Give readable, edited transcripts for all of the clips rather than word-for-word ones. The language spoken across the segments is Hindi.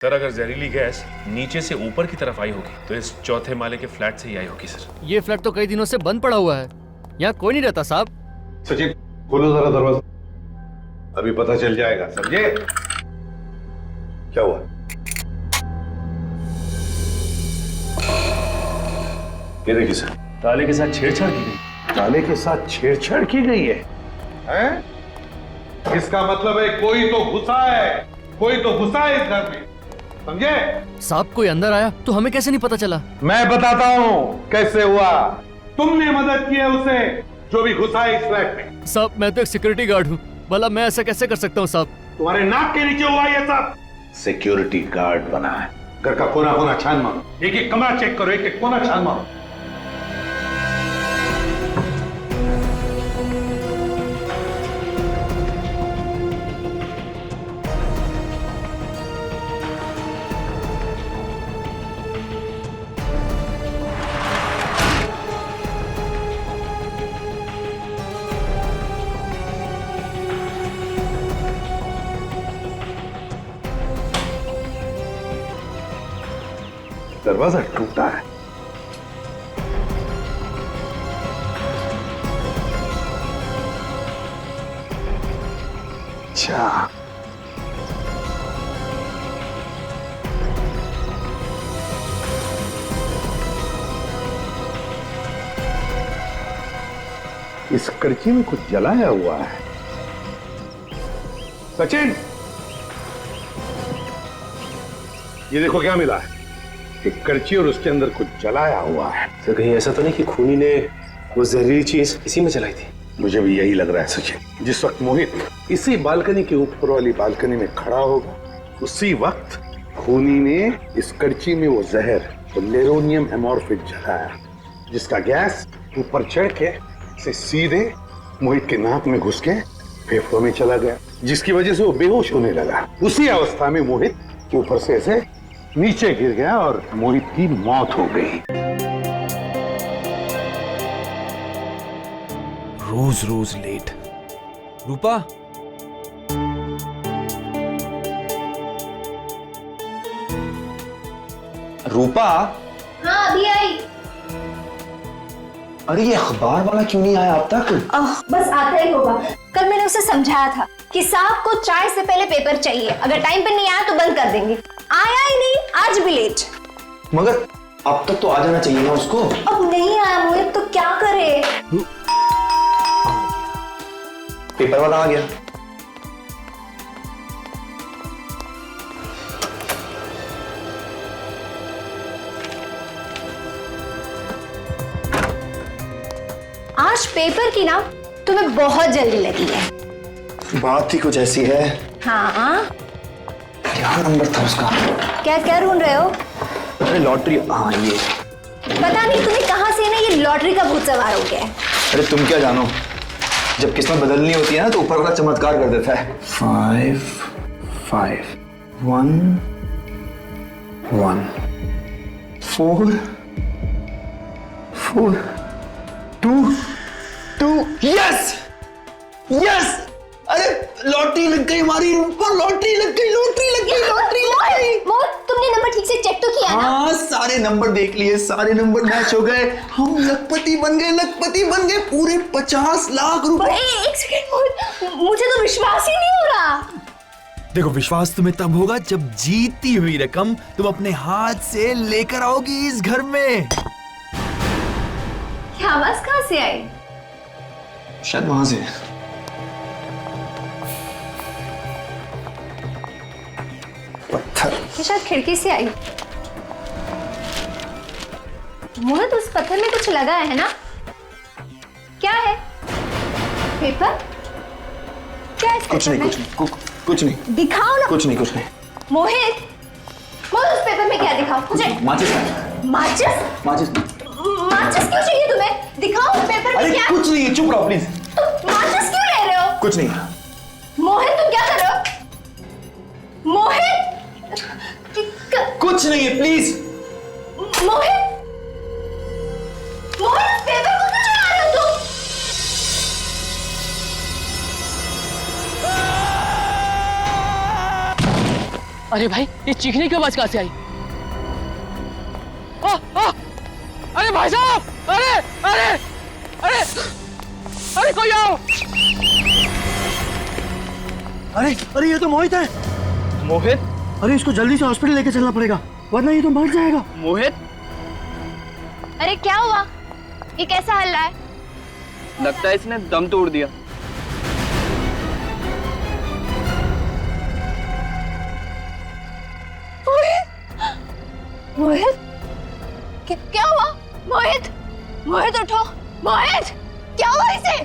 सर अगर जहरीली गैस नीचे से ऊपर की तरफ आई होगी तो इस चौथे माले के फ्लैट से ही आई होगी सर। ये फ्लैट तो कई दिनों से बंद पड़ा हुआ है, यहाँ कोई नहीं रहता साहब। सचिन खोलो जरा दरवाजा, अभी पता चल जाएगा, समझे? क्या हुआ? ये देखिए सर, ताले के साथ छेड़छाड़ की गई। ताले के साथ छेड़छाड़ की गई है, हैं? इसका मतलब है कोई तो घुसा है, कोई तो घुसा है इस घर में, समझे? साहब कोई अंदर आया तो हमें कैसे नहीं पता चला? मैं बताता हूँ कैसे हुआ। तुमने मदद की है उसे जो भी घुसा है इस फ्लैट में। साहब मैं तो एक सिक्योरिटी गार्ड हूँ, भला मैं ऐसा कैसे कर सकता हूँ साहब? तुम्हारे नाक के नीचे हुआ ये सब। सिक्योरिटी गार्ड बना है, घर का कोना कोना छान मारो, एक एक कमरा चेक करो, एक एक कोना छान मारो। दरवाजा टूटा है। अच्छा, इस करची में कुछ जलाया हुआ है। सचिन, ये देखो क्या मिला है, एक करची और उसके अंदर कुछ जलाया हुआ है। सर कहीं ऐसा तो नहीं कि खूनी ने वो जहरीली चीज इसी में जलाई थी? मुझे भी यही लग रहा है सचिन। जिस वक्त मोहित इसी बालकनी के ऊपर वाली बालकनी में खड़ा होगा, उसी वक्त खूनी ने इस करची में वो जहर, वो लेरोनियम एमोर्फिक जलाया, जिसका गैस ऊपर चढ़ के से सीधे मोहित के नाक में घुस के फेफड़ों में चला गया, जिसकी वजह से वो बेहोश होने लगा। उसी अवस्था में मोहित ऊपर से ऐसे नीचे गिर गया और मोहित की मौत हो गई। रोज रोज लेट। रूपा, रूपा। हाँ अभी आई। अरे ये अखबार वाला क्यों नहीं आया अब तक? बस आता ही होगा। कल मैंने उसे समझाया था कि साहब को चाय से पहले पेपर चाहिए, अगर टाइम पे नहीं आया तो बंद कर देंगे। आया ही नहीं, आज भी लेट। मगर अब तक तो आ जाना चाहिए ना उसको। अब नहीं आया मोहित तो क्या करे? पेपर वाला आ गया। आज पेपर की ना तुम्हें बहुत जल्दी लगी है। बात ही कुछ ऐसी है। हाँ, क्या नंबर था उसका? क्या क्या ढूंढ रहे हो? अरे लॉटरी। हाँ ये। पता नहीं तुम्हें कहां से ना ये लॉटरी का भूत सवार हो गया है। अरे तुम क्या जानो, जब किस्मत बदलनी होती है ना तो ऊपर वाला चमत्कार कर देता है। 5 5 1 1 4 4 2 2। Yes yes! अरे लॉटरी लग गई हमारी रूपा, लॉटरी लग गई, लॉटरी लग गई, लॉटरी लग गई। मोहित तुमने नंबर ठीक से चेक तो किया ना? हाँ सारे नंबर देख लिए, सारे नंबर मैच हो गए, हम लखपति बन गए, लखपति बन गए, पूरे 50 लाख रुपए। एक सेकंड मोहित, मुझे तो विश्वास ही नहीं हो रहा। देखो विश्वास तुम्हें तब होगा जब जीती हुई रकम तुम अपने हाथ से लेकर आओगी इस घर में। क्या आवाज कहां से आई? शायद वहां से। पत्थर। ये शायद खिड़की से आई। मोहित उस पत्थर में कुछ लगा है ना? क्या है? पेपर? क्या है? कुछ नहीं, कुछ नहीं, कुछ नहीं। दिखाओ ना। कुछ नहीं, कुछ नहीं। मोहित, मोहित उस पेपर में क्या दिखाओ मुझे? माचिस। माचिस? माचिस। माचिस क्यों चाहिए तुम्हें? दिखाओ उस पेपर में अरे क्या? कुछ नहीं है, चुप रहो प्लीज। तुम माचिस क्यों ले रहे हो? कुछ नहीं। मोहित तुम क्या कर रहे हो? मोहित! कुछ नहीं है प्लीज। मोहित! मोहित पेपर को क्यों चला रहे हो तुम? अरे भाई, ये चीखने की आवाज कहां से आई? अरे भाई साहब, अरे अरे अरे अरे कोई आओ! अरे अरे ये तो मोहित है। मोहित? अरे इसको जल्दी से हॉस्पिटल लेके चलना पड़ेगा, वरना ये तो मर जाएगा। मोहित? अरे क्या हुआ? ये कैसा हल रहा है? लगता है इसने दम तोड़ दिया। मोहित? क्या हुआ? मोहित, मोहित उठो। मोहित, क्या हुआ इसे?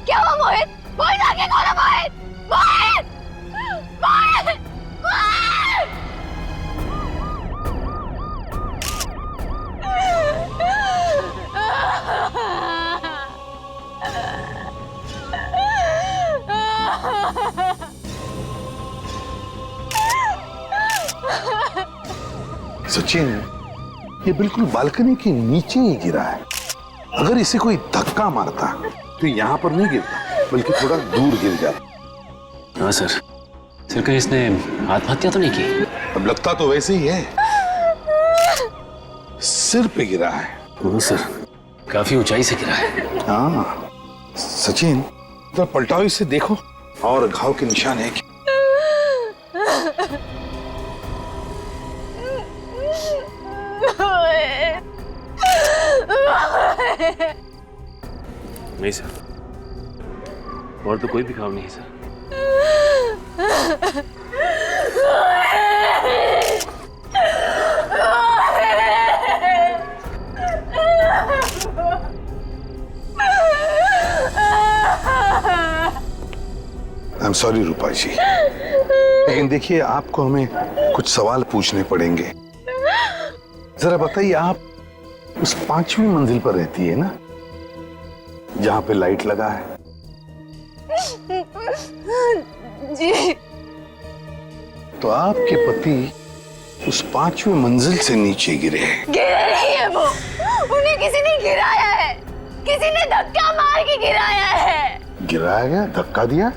क्या हुआ मोहित? मोहित आगे खोलो। मोहित, मोहित, मोहित, मोहित! सचिन, ये बिल्कुल बालकनी के नीचे ही गिरा है। अगर इसे कोई धक्का मारता तो यहाँ पर नहीं गिरता, बल्कि थोड़ा दूर गिर जाता। हाँ सर, सर कहीं इसने आत्महत्या तो नहीं की? अब लगता तो वैसे ही है, सिर पे गिरा है। हाँ सर, काफी ऊंचाई से गिरा है। हाँ सचिन, तो पलटाओ इसे, देखो और घाव के निशान है क्या? नहीं सर, और तो कोई भी घाव नहीं है सर। आई एम सॉरी रूपा जी, लेकिन देखिए आपको हमें कुछ सवाल पूछने पड़ेंगे। जरा बताइए, आप उस 5वीं मंजिल पर रहती है ना, जहां पे लाइट लगा है? जी। तो आपके पति उस 5वीं मंजिल से नीचे गिरे हैं। गिरे नहीं है वो, उन्हें किसी ने गिराया है, किसी ने धक्का मार के गिराया है। गिराया गया? धक्का दिया?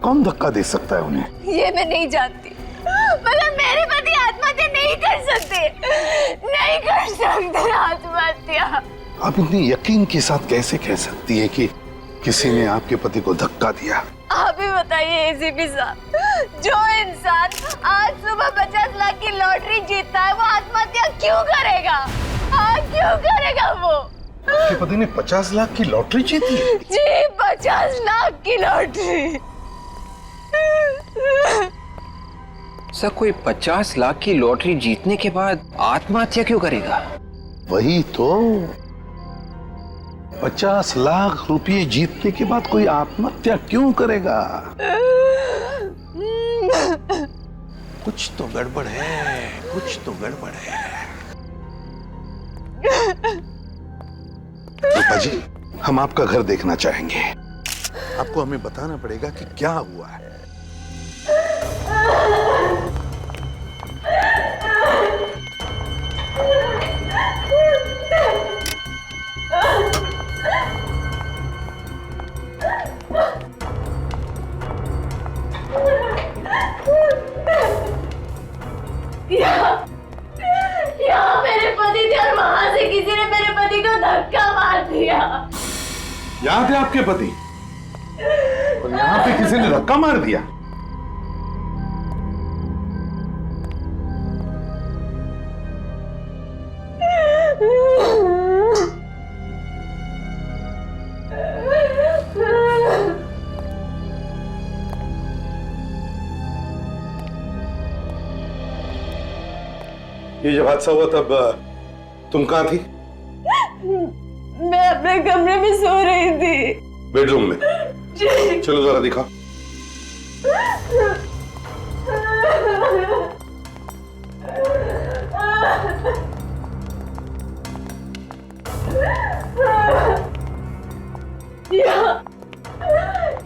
कौन धक्का दे सकता है उन्हें? ये मैं नहीं जानती, मगर मेरे पति आत्महत्या नहीं कर सकते, नहीं कर सकते आत्महत्या। आप इतनी यकीन के साथ कैसे कह सकती है कि किसी ने आपके पति को धक्का दिया? आप ही बताइए एसीपी साहब, जो इंसान आज सुबह 50 लाख की लॉटरी जीतता है, वो आत्महत्या क्यों करेगा? हाँ, क्यों करेगा वो? आपके पति ने 50 लाख की लॉटरी जीती? जी, 50 लाख की लॉटरी। सर, कोई 50 लाख की लॉटरी जीतने के बाद आत्महत्या क्यों करेगा? वही तो, 50 लाख रुपए जीतने के बाद कोई आत्महत्या क्यों करेगा? कुछ तो गड़बड़ है, कुछ तो गड़बड़ है। रूपा जी, हम आपका घर देखना चाहेंगे। आपको हमें बताना पड़ेगा कि क्या हुआ है। यहाँ मेरे पति थे और वहां से किसी ने मेरे पति को धक्का मार दिया। यहाँ थे आपके पति और यहाँ पे किसी ने धक्का मार दिया? ये जब हादसा हुआ तब तुम कहाँ थी? मैं अपने कमरे में सो रही थी। बेडरूम में? चलो जरा दिखा।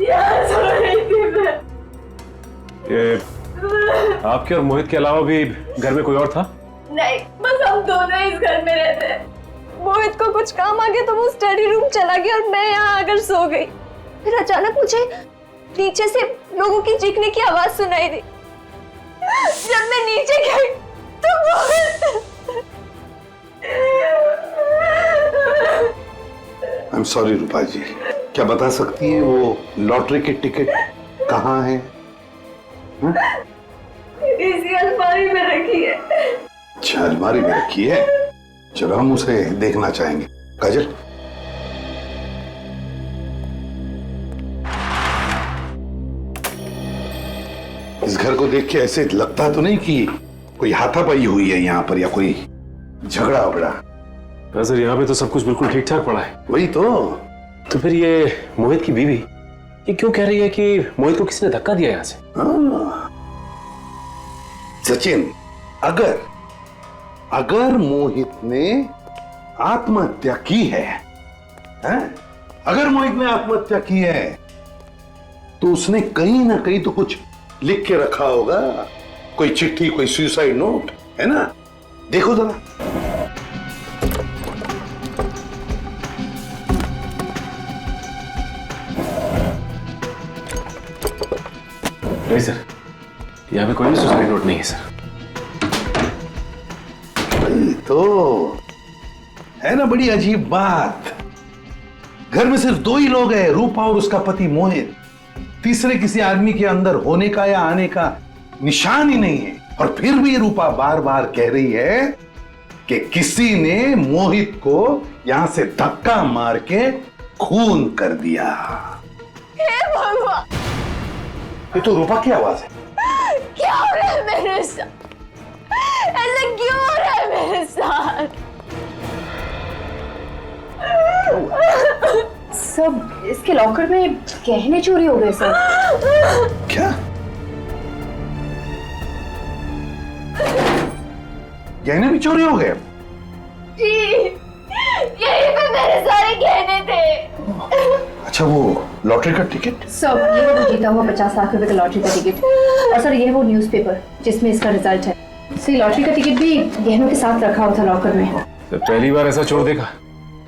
यहाँ सो रही थी मैं। आपके और मोहित के अलावा भी घर में कोई और था? नहीं, बस हम दोनों इस घर में रहते हैं। मोहित को कुछ काम आ गया तो वो स्टडी रूम चला गया और मैं यहाँ आकर सो गई। फिर अचानक मुझे नीचे से लोगों की चीखने की आवाज सुनाई दी। जब मैं नीचे गई तो आई एम सॉरी रूपा जी, क्या बता सकती है वो लॉटरी की टिकट कहाँ है? इसी अलमारी में रखी है। अच्छा, अलमारी में रखी है। चलो हम उसे देखना चाहेंगे। काजल, इस घर को देख के ऐसे लगता तो नहीं कि कोई हाथापाई हुई है यहाँ पर या कोई झगड़ा वगड़ा? सर यहाँ पे तो सब कुछ बिल्कुल ठीक ठाक पड़ा है। वही तो फिर ये मोहित की बीवी ये क्यों कह रही है कि मोहित को किसी ने धक्का दिया यहाँ से? सचिन, अगर मोहित ने आत्महत्या की है, अगर मोहित ने आत्महत्या की है तो उसने कहीं ना कहीं तो कुछ लिख के रखा होगा, कोई चिट्ठी, कोई सुसाइड नोट, है ना? देखो जरा। नहीं सर, यहाँ पे कोई भी सुसाइड नोट नहीं है सर। तो है ना बड़ी अजीब बात। घर में सिर्फ दो ही लोग हैं, रूपा और उसका पति मोहित। तीसरे किसी आदमी के अंदर होने का या आने का निशान ही नहीं है। और फिर भी रूपा बार बार कह रही है कि किसी ने मोहित को यहां से धक्का मार के खून कर दिया। हे भगवान, ये तो रूपा की आवाज है। क्या हो रहा है मेरे साथ? ऐसा क्यों हो रहा है मेरे साथ? सब इसके लॉकर में गहने चोरी हो गए सर। क्या? गहने भी चोरी हो गए? जी, यहीं पे मेरे सारे गहने थे। अच्छा, वो लॉटरी का टिकट? सर ये है वो जीता हुआ 50 लाख रुपए का लॉटरी का टिकट। और सर ये है वो न्यूज़पेपर जिसमें इसका रिजल्ट है। सर लॉटरी का टिकट भी गहनों के साथ रखा हुआ था लॉकर में। तो पहली बार ऐसा चोर देखा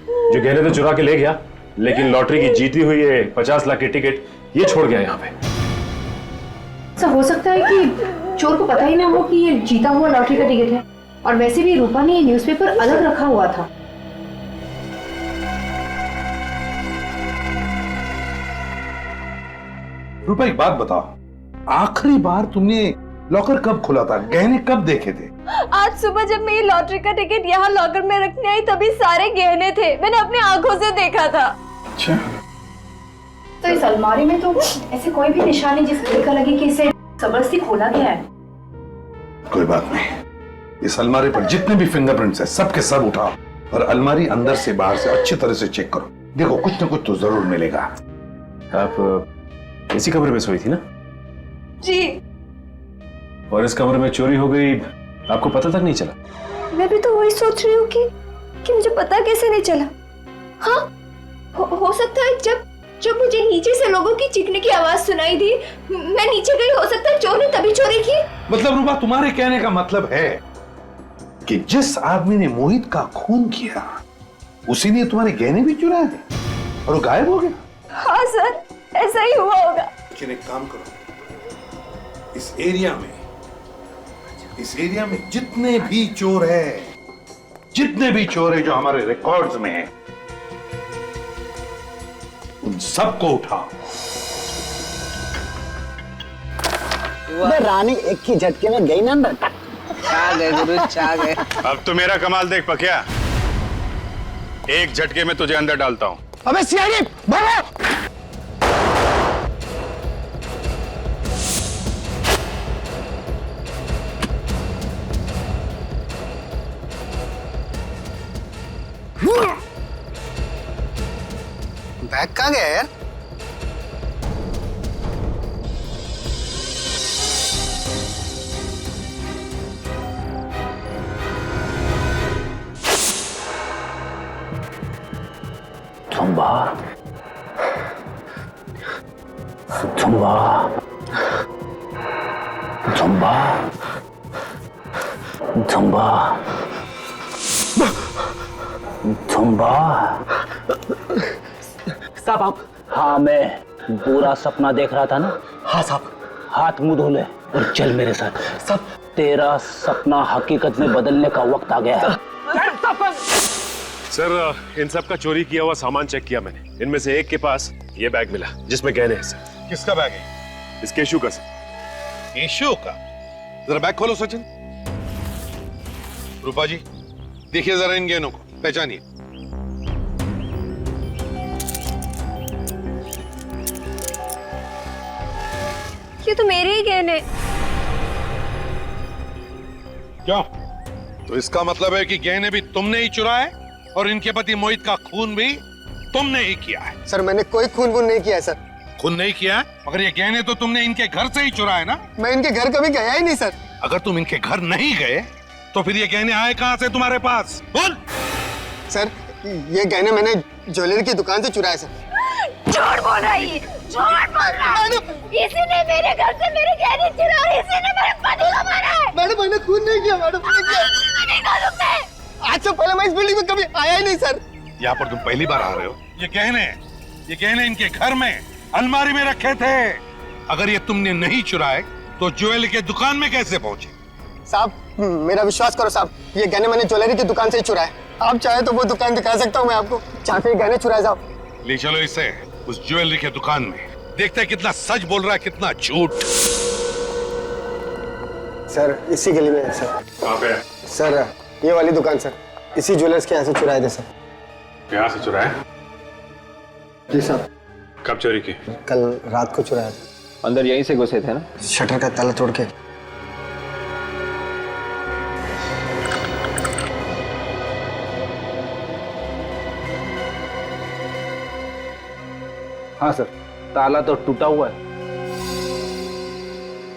जो गहने तो चुरा के ले गया, लेकिन लॉटरी की जीती हुई है 50 लाख की टिकट ये छोड़ गया यहाँ पे। सर हो सकता है कि चोर को पता ही ना हो कि ये जीता हुआ लॉटरी का टिकट है। और वैसे भी रूपा ने ये न्यूज़पेपर अलग रखा हुआ था। रूपा, एक बात बताओ, आखिरी बार तुमने लॉकर कब खुला था? गहने कब देखे थे? आज सुबह जब मैं ये लॉटरी का टिकट यहाँ लॉकर में रखने आई तभी सारे गहने थे। मैंने अपनी आंखों से देखा था। अच्छा, तो इस अलमारी में तो ऐसे कोई भी निशान नहीं जिससे देखा लगे कि इसे जबरदस्ती खोला गया है। कोई बात नहीं। इस अलमारी पर जितने भी फिंगरप्रिंट्स हैं सब के सब उठाओ और अलमारी अंदर से बाहर से अच्छी तरह से चेक करो। देखो कुछ ना कुछ तो जरूर मिलेगा। आप इसी कमरे में सोई थी ना? जी। और इस कमरे में चोरी हो गई, आपको पता तक नहीं चला? मैं भी तो वही सोच रही हूँ कि मुझे पता कैसे नहीं चला। हाँ, हो सकता है जब मुझे नीचे से लोगों की चीखने की आवाज सुनाई दी, मैं नीचे गई। हो सकता है चोर ने तभी चोरी की। मतलब रूपा, तुम्हारे कहने का मतलब है कि जिस आदमी ने मोहित का खून किया उसी ने तुम्हारे गहने भी चुराए और वो गायब हो गया? हाँ सर, ऐसा ही हुआ होगा। लेकिन एक काम करो, इस एरिया में जितने भी चोर है जो हमारे रिकॉर्ड्स में हैं, उन सबको उठाओ। रानी एक ही झटके में गई ना। छा गए गुरु, छा गए। अब तो मेरा कमाल देख पकिया, एक झटके में तुझे अंदर डालता हूं। अबे सियारी भागो। बैग कहाँ गया यार? Tumba. साहब आप? हाँ मैं बुरा सपना देख रहा था ना। हाँ साहब। हाथ मुंह धो ले। और चल मेरे साथ। सब तेरा सपना हकीकत में बदलने का वक्त आ गया है। सर, इन सब का चोरी किया हुआ सामान चेक किया मैंने। इनमें से एक के पास ये बैग मिला जिसमें गहने हैं सर। किसका बैग है? इस केशु का सर। केशु का? जरा बैग खोलो सचिन। रूपा जी देखिए जरा इन गहनों को, पहचानिए। ये तो मेरे ही गहने। क्या? तो इसका मतलब है कि गहने भी तुमने ही चुराए और इनके पति मोहित का खून भी तुमने ही किया है। सर मैंने कोई खून नहीं किया है सर। खून नहीं किया है? मगर ये गहने तो तुमने इनके घर से ही चुराए ना? मैं इनके घर कभी गया ही नहीं सर। अगर तुम इनके घर नहीं गए तो फिर ये गहने आए कहां से तुम्हारे पास? बोल। सर ये गहने मैंने ज्वेलरी की दुकान से चुराए सर। झूठ बोल रहा है ये, झूठ बोल रहा है। इसी ने मेरे घर से मेरे गहने चुराए, इसी ने मेरे पति को मारा है। मैडम मैंने खून नहीं किया मैडम। आज से पहले मैं इस बिल्डिंग में कभी आया ही नहीं सर। यहाँ पर तुम पहली बार आ रहे हो। ये गहने इनके घर में अलमारी में रखे थे। अगर ये तुमने नहीं चुराए तो ज्वेलरी के दुकान में कैसे पहुंचे? साहब मेरा विश्वास करो साहब, ये गहने मैंने ज्वेलरी की दुकान से ही चुराए। आप चाहे तो वो दुकान दिखा सकता हूँ मैं आपको, जहाँ से गहने चुराए साहब। ले चलो इसे उस ज्वेलरी के दुकान में, देखते हैं कितना सच बोल रहा है कितना झूठ। सर इसी गली में है सर। कहाँ पे? सर ये वाली दुकान सर, इसी ज्वेलर्स के यहाँ से चुराए थे सर। यहाँ से चुराए? जी साहब। कब चोरी की? कल रात को चुराया था। अंदर यहीं से घुसे थे ना? शटर का ताला तोड़ के। हाँ सर, ताला तो टूटा हुआ है।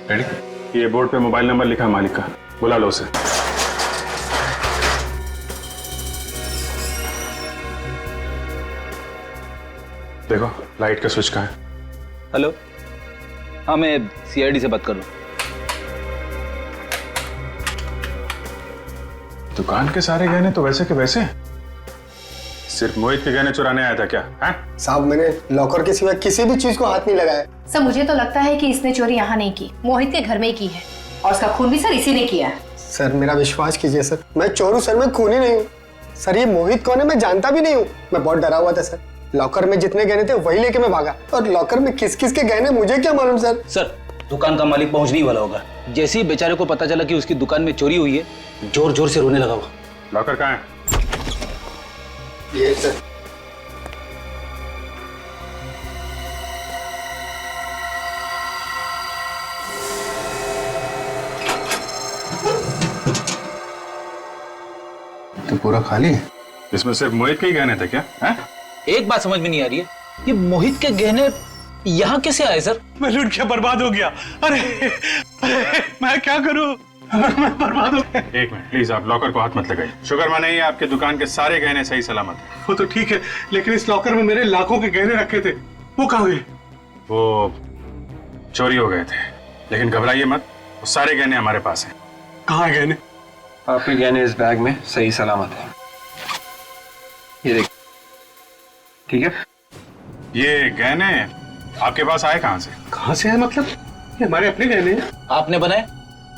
रेडी? ये बोर्ड पे मोबाइल नंबर लिखा मालिक का, बुला लो उसे। देखो लाइट का स्विच कहाँ है? हेलो, हाँ मैं सीआईडी से बात कर रहा हूँ। दुकान के सारे गहने तो वैसे के वैसे। सिर्फ मोहित के गहने चुराने आया था क्या? हैं? साहब मैंने लॉकर के सिवा किसी भी चीज को हाथ नहीं लगाया। सर मुझे तो लगता है कि इसने चोरी यहाँ नहीं की, मोहित के घर में ही की है, और उसका खून भी सर इसी ने किया है। सर मेरा विश्वास कीजिए सर, मैं चोर हूँ सर, मैं खूनी नहीं हूँ। सर ये मोहित कौन है मैं जानता भी नहीं हूँ। मैं बहुत डरा हुआ था सर। लॉकर में जितने गहने थे वही लेके मैं भागा, और लॉकर में किस किस के गहने मुझे क्या मालूम सर। सर दुकान का मालिक पहुंचने वाला होगा। जैसे ही बेचारे को पता चला कि उसकी दुकान में चोरी हुई है, जोर जोर से रोने लगा हुआ। लॉकर कहाँ है? ये सर। तो पूरा खाली है? इसमें सिर्फ मोहित के ही गहने थे क्या? हैं? एक बात समझ में नहीं आ रही है, ये मोहित के गहने यहाँ कैसे आए सर? मैं लूट के बर्बाद हो गया। अरे मैं क्या करूं? मैं बर्बाद हो गया। एक मिनट प्लीज, आप लॉकर को हाथ मत लगाइए। शुक्र माने ये आपके दुकान के सारे गहने सही सलामत हैं। वो तो ठीक है, लेकिन इस लॉकर में मेरे लाखों के गहने रखे थे, वो कहाँ गए? वो चोरी हो गए थे, लेकिन घबराइए मत, वो सारे गहने हमारे पास हैं। कहाँ है गहने? आपके गहने इस बैग में सही सलामत है। ये देख, ठीक है? ये गहने आपके पास आए कहाँ से? कहाँ से है मतलब? ये हमारे अपने गहने हैं। आपने बनाए?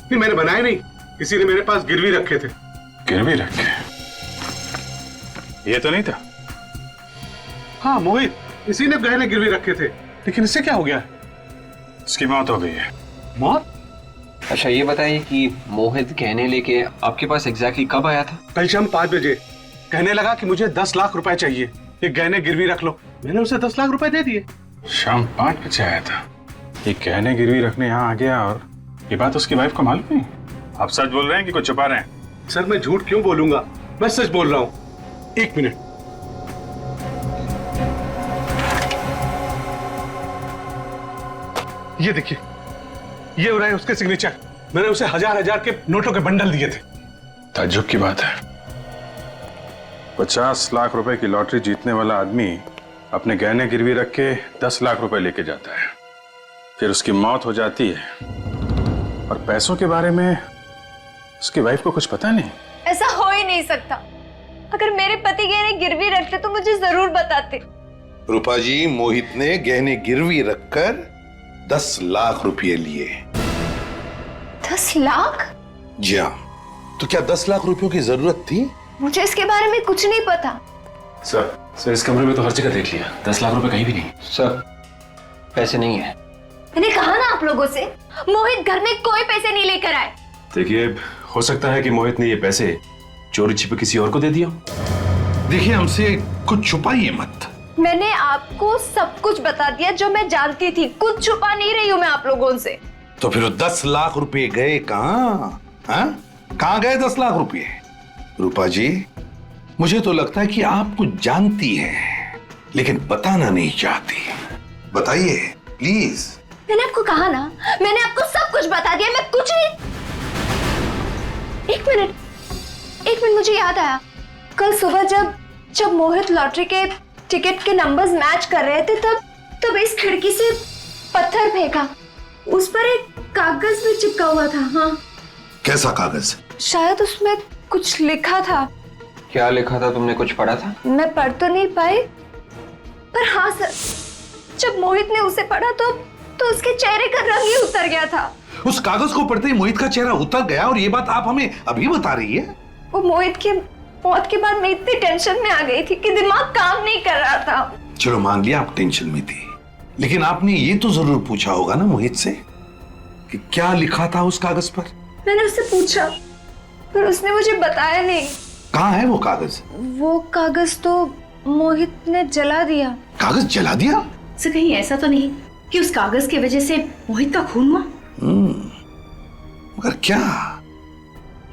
नहीं मैंने बनाए नहीं, किसी ने मेरे पास गिरवी रखे थे। गिरवी रखे? ये तो नहीं था। हाँ मोहित, इसी ने गहने गिरवी रखे थे, लेकिन इससे क्या हो गया? इसकी मौत हो गई है। मौत? अच्छा ये बताइए कि मोहित गहने लेके आपके पास एग्जैक्टली कब आया था? कल शाम 5 बजे। कहने लगा कि मुझे 10 लाख रुपए चाहिए, ये गहने गिरवी रख लो। मैंने उसे 10 लाख रुपए दे दिए। शाम 5 बजे आया था, ये गहने गिरवी रखने यहाँ आ गया, और ये बात उसकी वाइफ को मालूम नहीं? आप सच बोल रहे हैं कि कुछ छुपा रहे हैं? सर मैं झूठ क्यों बोलूंगा, मैं सच बोल रहा हूँ। 1 मिनट। ये देखिए, ये हो रहा है उसके सिग्नेचर। मैंने उसे हजार के नोटों के बंडल दिए थे। ताज्जुब की बात है, 50 लाख रुपए की लॉटरी जीतने वाला आदमी अपने गहने गिरवी रख के 10 लाख रुपए लेके जाता है, फिर उसकी मौत हो जाती है, और पैसों के बारे में उसकी वाइफ को कुछ पता नहीं। ऐसा हो ही नहीं सकता। अगर मेरे पति गहने गिरवी रखते तो मुझे जरूर बताते। रूपा जी, मोहित ने गहने गिरवी रखकर 10 लाख रुपये लिए। 10 लाख? जी हाँ। तो क्या 10 लाख रुपयों की जरूरत थी? मुझे इसके बारे में कुछ नहीं पता। सर इस कमरे में तो हर जगह देख लिया, 10 लाख रुपए कहीं भी नहीं। सर पैसे नहीं है। मैंने कहा ना आप लोगों से, मोहित घर में कोई पैसे नहीं लेकर आए। देखिए, हो सकता है कि मोहित ने ये पैसे चोरी छिपे किसी और को दे दिया। देखिए, हमसे कुछ छुपाइए मत। मैंने आपको सब कुछ बता दिया जो मैं जानती थी, कुछ छुपा नहीं रही हूँ मैं आप लोगों से। तो फिर 10 लाख रुपए गए कहाँ? कहाँ गए 10 लाख रुपए? रूपा जी, मुझे तो लगता है कि आप कुछ जानती हैं, लेकिन बताना नहीं चाहती। बताइए प्लीज। मैंने आपको कहा ना, मैंने आपको सब कुछ बता दिया, मैं कुछ नहीं। एक मिनट मुझे याद आया, कल सुबह जब मोहित लॉटरी के टिकट के नंबर्स मैच कर रहे थे, तब इस खिड़की से पत्थर फेंका, उस पर एक कागज भी चिपका हुआ था। हाँ। कैसा कागज? शायद उसमें कुछ लिखा था। क्या लिखा था? तुमने कुछ पढ़ा था? मैं पढ़ तो नहीं पाई, पर हाँ सर, जब मोहित ने उसे पढ़ा तो उसके चेहरे का रंग ही उतर गया था। उस कागज को पढ़ते ही मोहित का चेहरा उतर गया, और ये बात आप हमें अभी बता रही है? वो मोहित की मौत के बाद मैं इतनी टेंशन में आ गई थी कि दिमाग काम नहीं कर रहा था। चलो मान लिया आप टेंशन में थी, लेकिन आपने ये तो जरूर पूछा होगा ना मोहित से कि क्या लिखा था उस कागज पर? मैंने उससे पूछा, पर उसने मुझे बताया नहीं। कहाँ है वो कागज? वो कागज तो मोहित ने जला दिया। कागज जला दिया? सर कहीं ऐसा तो नहीं कि उस कागज की वजह से मोहित का खून हुआ? मगर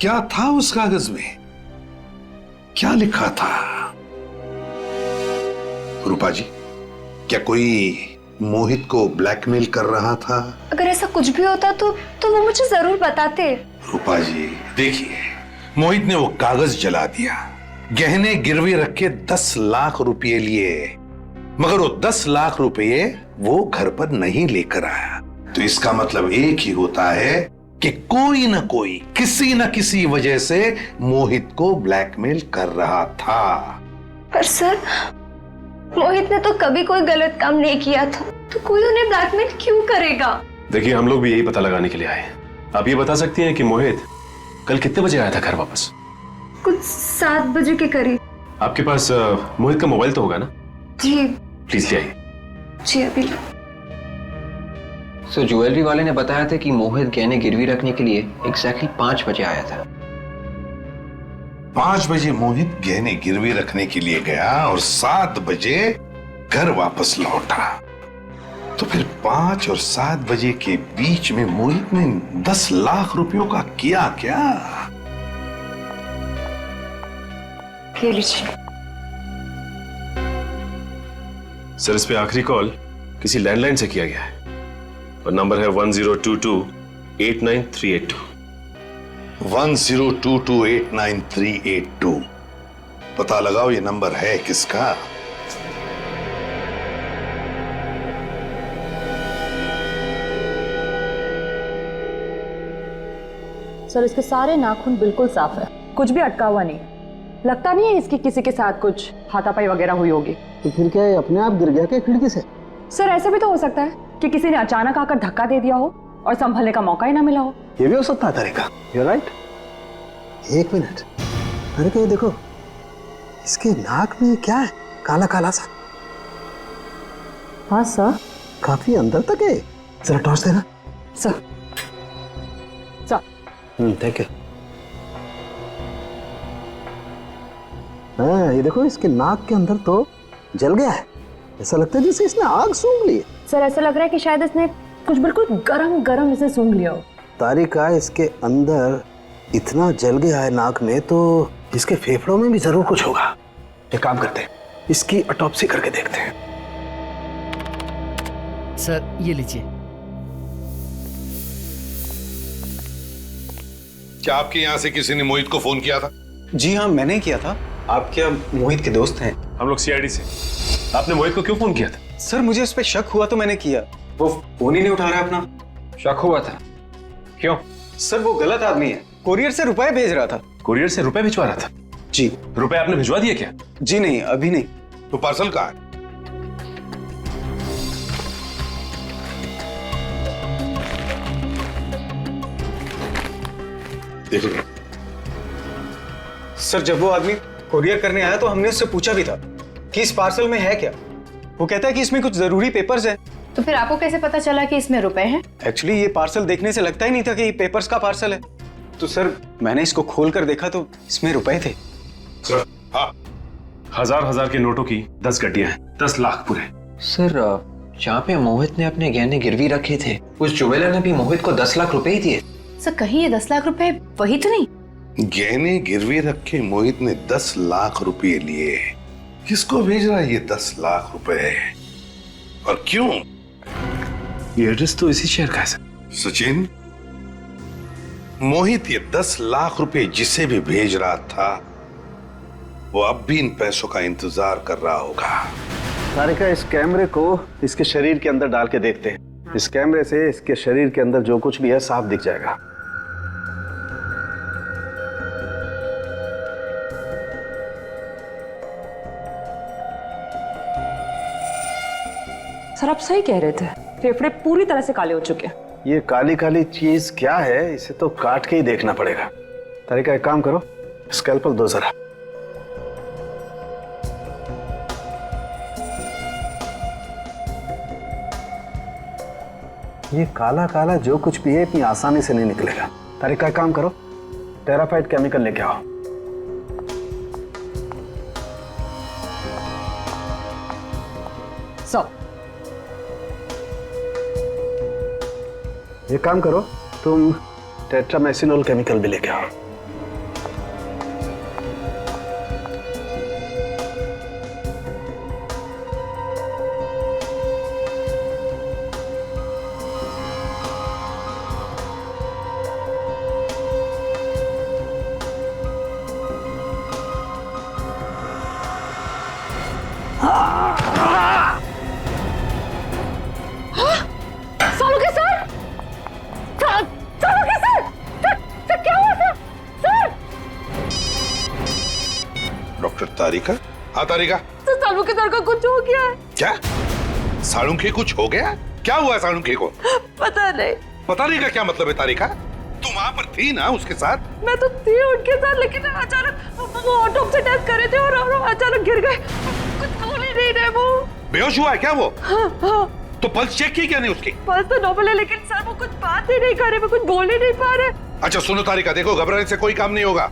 क्या था उस कागज में? क्या लिखा था? रूपा जी, क्या कोई मोहित को ब्लैकमेल कर रहा था? अगर ऐसा कुछ भी होता तो वो मुझे जरूर बताते। रूपा जी देखिए, मोहित ने वो कागज जला दिया, गहने गिरवी रख के 10 लाख रुपये लिए, मगर वो 10 लाख रुपये वो घर पर नहीं लेकर आया। तो इसका मतलब एक ही होता है कि कोई ना कोई किसी न किसी वजह से मोहित को ब्लैकमेल कर रहा था। पर सर, मोहित ने तो कभी कोई गलत काम नहीं किया था, तो कोई उन्हें ब्लैकमेल क्यों करेगा? देखिए, हम लोग भी यही पता लगाने के लिए आए। आप ये बता सकती हैं कि मोहित कल कितने बजे आया था घर वापस? कुछ 7 बजे के करीब। आपके पास मोहित का मोबाइल तो होगा ना? जी। प्लीज ले आइए। जी अभी। सो ज्वेलरी वाले ने बताया था कि मोहित गहने गिरवी रखने के लिए एग्जैक्टली 5 बजे आया था। 5 बजे मोहित गहने गिरवी रखने के लिए गया और 7 बजे घर वापस लौटा। तो फिर 5 और 7 बजे के बीच में मोहित ने 10 लाख रुपयों का किया क्या? ये लीजिए। सर, इस पे आखिरी कॉल किसी लैंडलाइन से किया गया है और नंबर है 1022-89382। 1022-89382। पता लगाओ ये नंबर है किसका? सर इसके सारे नाखून बिल्कुल साफ है, कुछ भी अटका हुआ नहीं। लगता नहीं है इसकी किसी के साथ कुछ हाथापाई वगैरह हुई होगी। तो फिर क्या ये अपने आप गिर गया क्या खिड़की से? सर ऐसा भी तो हो सकता है कि किसी ने अचानक आकर धक्का दे दिया हो और संभलने का मौका ही ना मिला हो। ये भी हो सकता है तरीका। You're right। 1 मिनट, अरे क्या देखो, इसके नाक में क्या है? काला काला सा। हाँ सर। काफी अंदर तक है, जरा टॉर्च देना। Sir thank you. हाँ ये देखो, इसके नाक के अंदर तो जल गया है, ऐसा लगता है जैसे इसने आग सूंघ ली है। सर ऐसा लग रहा है कि शायद इसने कुछ बिल्कुल गरम गरम इसे सूंघ लिया हो। तारिका, इसके अंदर इतना जल गया है नाक में, तो इसके फेफड़ों में भी जरूर कुछ होगा। एक काम करते हैं, इसकी ऑटोप्सी करके देखते हैं। सर ये लीजिए। क्या आपके यहाँ से किसी ने मोहित को फोन किया था? जी हाँ, मैंने किया था। आप क्या मोहित के दोस्त हैं? हम लोग सीआईडी से। आपने मोहित को क्यों फोन किया था? सर मुझे उस पर शक हुआ तो मैंने किया। वो फोन ही नहीं उठा रहा अपना। शक हुआ था? क्यों? सर वो गलत आदमी है, कोरियर से रुपए भेज रहा था। कुरियर से रुपए भिजवा रहा था? जी। रुपए आपने भिजवा दिए क्या? जी नहीं, अभी नहीं। तो पार्सल कहाँ है? देखिए सर, जब वो आदमी कोरियर करने आया तो हमने उससे पूछा भी था कि इस पार्सल में है क्या। वो कहता है कि इसमें कुछ जरूरी पेपर्स है। तो फिर आपको कैसे पता चला कि इसमें रुपए हैं? एक्चुअली ये पार्सल देखने से लगता ही नहीं था कि ये पेपर्स का पार्सल है। तो सर मैंने इसको खोल कर देखा तो इसमें रुपए थे। सर, हाँ, हजार के नोटों की 10 गड्डियां हैं, 10 लाख पूरे। सर जहाँ पे मोहित ने अपने गहने गिरवी रखे थे, उस ज्वेलर ने भी मोहित को 10 लाख रुपए ही दिए। सर कहीं ये 10 लाख रुपए वही तो नहीं? गहने गिरवी रख के मोहित ने 10 लाख रुपए लिए। किसको भेज रहा है ये 10 लाख रुपए और क्यों? ये एड्रेस तो इसी शहर का है सर। सचिन, मोहित ये 10 लाख रुपए जिसे भी भेज रहा था वो अब भी इन पैसों का इंतजार कर रहा होगा। तारिका, इस कैमरे को इसके शरीर के अंदर डाल के देखते हैं। इस कैमरे से इसके शरीर के अंदर जो कुछ भी है साफ दिख जाएगा। सर आप सही कह रहे थे, फेफड़े पूरी तरह से काले हो चुके हैं। ये काली काली चीज क्या है, इसे तो काट के ही देखना पड़ेगा। तारिका, एक काम करो, स्कैल्पल दो जरा। ये काला काला जो कुछ भी है इतनी आसानी से नहीं निकलेगा। तारिका, एक काम करो, टेराफाइट केमिकल लेके आओ। ये काम करो, तुम टेट्रामेसिनोल केमिकल भी लेके आओ। डॉक्टर तारिका? हाँ तारिका। सालू के सर का कुछ हो गया है। क्या? सालुंखे कुछ हो गया? क्या हुआ सालुंखे को? पता नहीं। पता नहीं का क्या मतलब है तारिका? तुम वहां पर थी ना उसके साथ? मैं तो थी उनके साथ, लेकिन अचानक वो ऑटोप्सी टेस्ट कर रहे थे और अचानक गिर गए। कुछ बोल ही नहीं रहे। वो बेहोश हुआ है क्या वो? हाँ। तो पल्स चेक की क्या नहीं उसकी? पल्स तो नॉर्मल है, लेकिन सर वो कुछ बात ही नहीं कर रहे, वो कुछ बोल ही नहीं पा रहे। अच्छा सुनो तारिका, देखो घबराने से कोई काम नहीं होगा।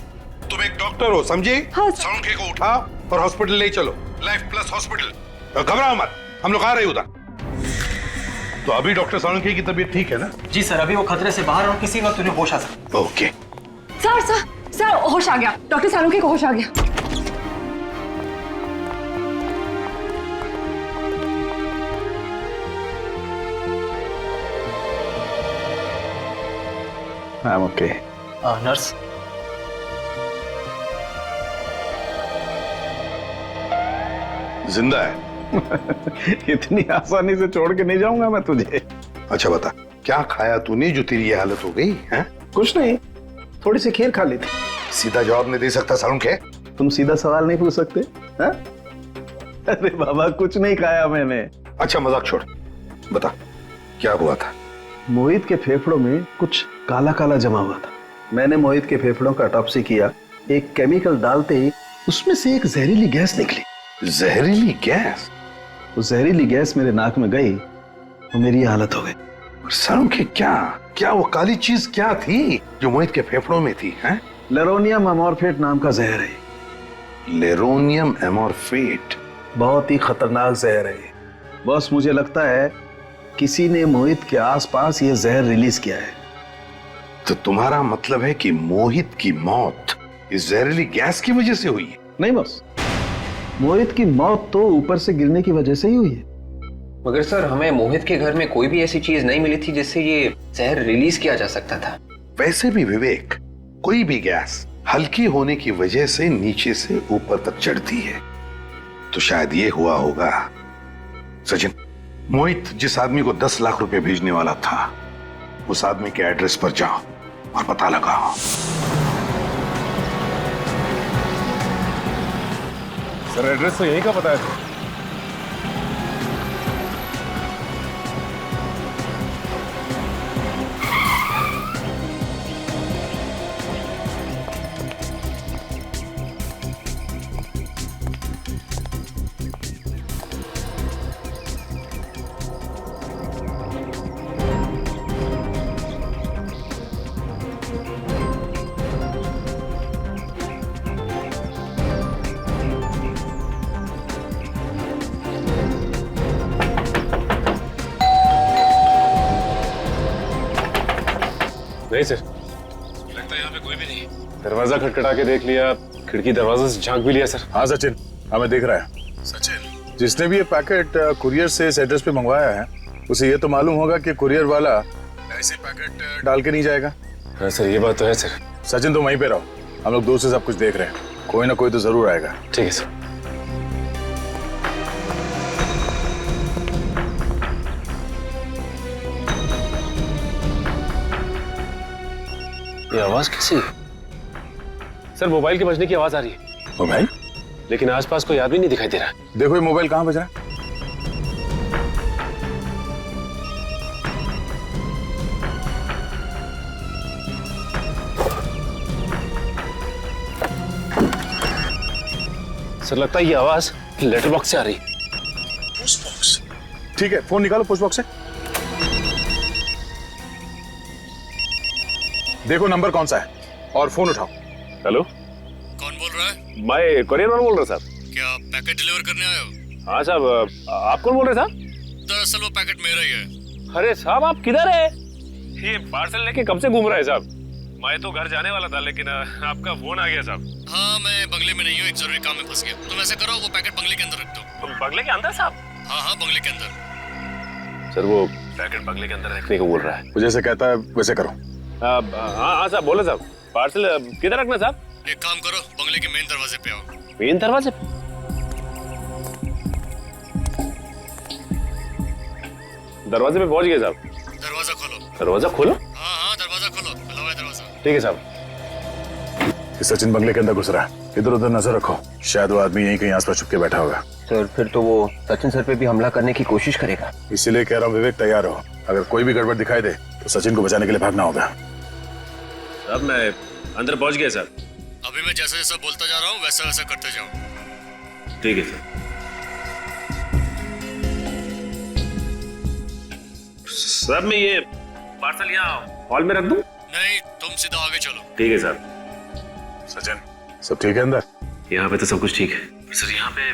तुम एक डॉक्टर हो, समझी? हाँ। सालुंखे को उठाओ और हॉस्पिटल ले चलो, लाइफ प्लस हॉस्पिटल। घबराओ मत, हम लोग आ रहे उधर। तो अभी डॉक्टर सालुंखे की तबीयत ठीक है ना? जी सर, अभी वो खतरे से बाहर और किसी वक्त उन्हें होश आ सकता। ओके। सर होश आ गया। डॉक्टर सालुंखे को होश आ गया। I am okay. नर्स, जिंदा है? इतनी आसानी से छोड़ के नहीं जाऊंगा मैं तुझे। अच्छा बता, क्या खाया तूने जो तेरी ये हालत हो गई है? कुछ नहीं, थोड़ी सी खीर खा ली थी। सीधा जवाब नहीं दे सकता सालुंखे? तुम सीधा सवाल नहीं पूछ सकते? है? अरे बाबा, कुछ नहीं खाया मैंने। अच्छा मजाक छोड़, बता क्या हुआ था? मोहित के फेफड़ों में कुछ काला काला जमा हुआ था। मैंने मोहित के फेफड़ों का ऑटोप्सी किया। एक केमिकल डालते ही उसमें से एक जहरीली गैस निकली। जहरीली गैस? वो जहरीली गैस मेरे नाक में गई तो मेरी ये हालत हो गई। सालुंखे, क्या वो काली चीज क्या थी जो मोहित के फेफड़ों में थी? हैं? लेरोनियम एमॉर्फेट नाम का जहर है। लेरोनियम एमॉर्फेट? बहुत ही खतरनाक जहर है। बस मुझे लगता है किसी ने मोहित के आसपास ये जहर रिलीज किया है। तो तुम्हारा मतलब है कि मोहित की मौत इस जहरीली गैस की वजह से हुई है? नहीं बस, मोहित की मौत तो ऊपर से गिरने की वजह से ही हुई है। मगर सर, हमें मोहित के घर में कोई भी ऐसी चीज नहीं मिली थी जिससे ये जहर रिलीज किया जा सकता था। वैसे भी विवेक, कोई भी गैस हल्की होने की वजह से नीचे से ऊपर तक चढ़ती है, तो शायद ये हुआ होगा। सचिन, मोहित जिस आदमी को 10 लाख रुपए भेजने वाला था, उस आदमी के एड्रेस पर जाओ और पता लगाओ। सर एड्रेस तो यहीं का पता है। नहीं सर, लगता है यहाँ पे कोई भी नहीं। दरवाजा खटखटा के देख लिया, खिड़की दरवाजे से झांक भी लिया सर। हाँ सचिन, हमें देख रहा है। सचिन, जिसने भी ये पैकेट कुरियर से इस एड्रेस पे मंगवाया है, उसे ये तो मालूम होगा कि कुरियर वाला ऐसे पैकेट डाल के नहीं जाएगा। हाँ सर, ये बात तो है सर। सचिन, तुम वहीं पे रहो, हम लोग दूर से सब कुछ देख रहे हैं, कोई ना कोई तो जरूर आएगा। ठीक है सर। ये आवाज कैसी है? सर, मोबाइल के बजने की आवाज आ रही है। मोबाइल? लेकिन आसपास कोई आदमी नहीं दिखाई दे रहा। देखो ये मोबाइल कहाँ बज रहा है। सर, लगता है ये आवाज लेटर बॉक्स से आ रही। Post box? ठीक है, फोन निकालो पोस्ट बॉक्स से। देखो नंबर कौन सा है और फोन उठाओ। हेलो, कौन बोल रहा है? मैं कुरियर वाला बोल रहा साहब। क्या पैकेट डिलीवर करने आए हो? हाँ साहब, आप कौन बोल रहे साहब? दरअसल वो पैकेट मेरा ही है। अरे साहब, आप किधर है? ये पार्सल लेके कब से घूम रहे हैं साहब? मैं तो घर जाने वाला था, लेकिन आपका फोन आ गया साहब। हाँ, मैं बंगले में नहीं हूँ, एक जरूरी काम में फंस गया। तुम ऐसा करो, वो पैकेट बंगले के अंदर रख दो। बंगले के अंदर साहब? हाँ, बंगले के अंदर। सर, वो पैकेट बंगले के अंदर रखने को बोल रहा है। वो जैसे कहता है वैसे करो। हाँ साहब, बोले साहब। पार्सल किधर रखना साहब? एक काम करो, बंगले के मेन दरवाजे पे आओ। मेन दरवाजे? दरवाजे पे पहुंच गए साहब। दरवाजा खोलो। दरवाजा खोलो? हाँ, दरवाजा खोलो, खुला हुआ है दरवाजा। ठीक है साहब। सचिन बंगले के अंदर घुस रहा है, इधर उधर नजर रखो, शायद वो आदमी यहीं कहीं आसपास छुप के बैठा होगा। सर, फिर तो वो सचिन सर पे भी हमला करने की कोशिश करेगा। इसीलिए कह रहा हूँ विवेक, तैयार हो, अगर कोई भी गड़बड़ दिखाई दे तो सचिन को बचाने के लिए भागना होगा। अब मैं अंदर पहुंच गया सर। अभी मैं जैसा जैसा बोलता जा रहा हूँ वैसा वैसा करते जाओ। ठीक है सर। सर, मैं ये पार्सल यहाँ हॉल में रख दूं? नहीं, तुम सीधा आगे चलो। ठीक है सर। सचिन, सब ठीक है अंदर? यहाँ पे तो सब कुछ ठीक है सर। यहाँ पे